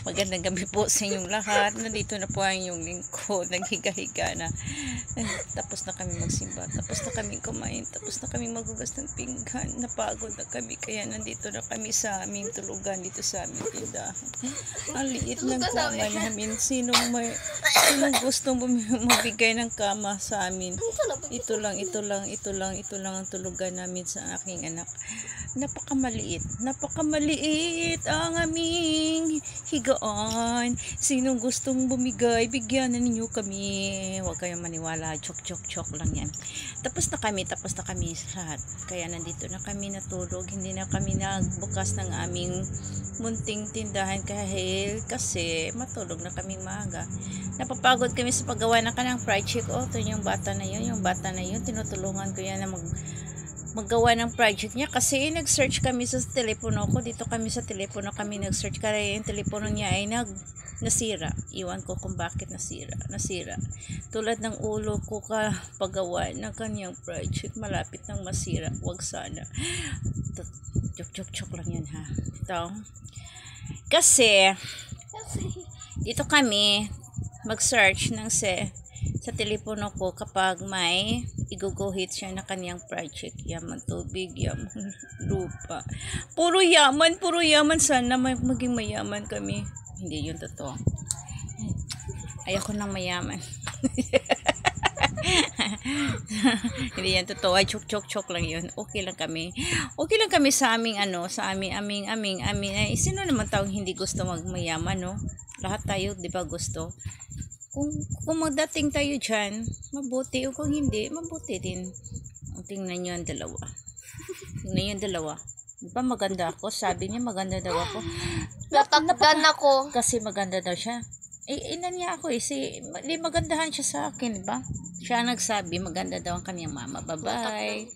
Magandang gabi po sa inyong lahat. Nandito na po ang inyong lingkod. Naghiga-higa na. Tapos na kami magsimba. Tapos na kami kumain. Tapos na kami magugas ng pinggan. Napagod na kami. Kaya nandito na kami sa aming tulugan. Dito sa aming tindahan. Ang liit ng kama namin. Sinong gustong mabigay ng kama sa amin? Ito lang ang tulugan namin sa aking anak. Napakamaliit ang aming higaan. Sinong gustong bumigay, bigyan na ninyo kami. Huwag kayong maniwala, chok lang yan. Tapos na kami lahat. Kaya nandito na kami natulog. Hindi na kami nagbukas ng aming munting tindahan kasi matulog na kaming maaga. Napapagod kami sa paggawa ng kanang fried chicken. Ito yung bata na yun, tinutulungan ko yan na maggawa ng project niya kasi nag-search kami sa telepono ko. Dito kami sa telepono kami nag-search kasi yung telepono niya ay nasira. Iwan ko kung bakit nasira. Tulad ng ulo ko paggawa ng kanyang project, malapit nang masira. Wag sana. Joke lang yan ha. Ito. Kasi dito kami mag-search ng sa telepono ko kapag may iguguhit siya na kaniyang project. Yaman tubig, yaman lupa. Puro yaman. Sana maging mayaman kami. Hindi yun totoo. Ayoko nang mayaman. Hindi yan totoo. Ay, chok lang yun. Okay lang kami sa aming sino naman taong hindi gusto magmayaman, no? Lahat tayo, di ba, gusto? Kung magdating tayo dyan, mabuti. O kung hindi, mabuti din. Tingnan nyo ang dalawa. Di ba maganda ako? Sabi niya maganda daw ako. Natakdan ako. Kasi maganda daw siya. Ina niya ako magandahan siya sa akin, di ba? Siya nagsabi maganda daw ang kanyang mama. Bye-bye.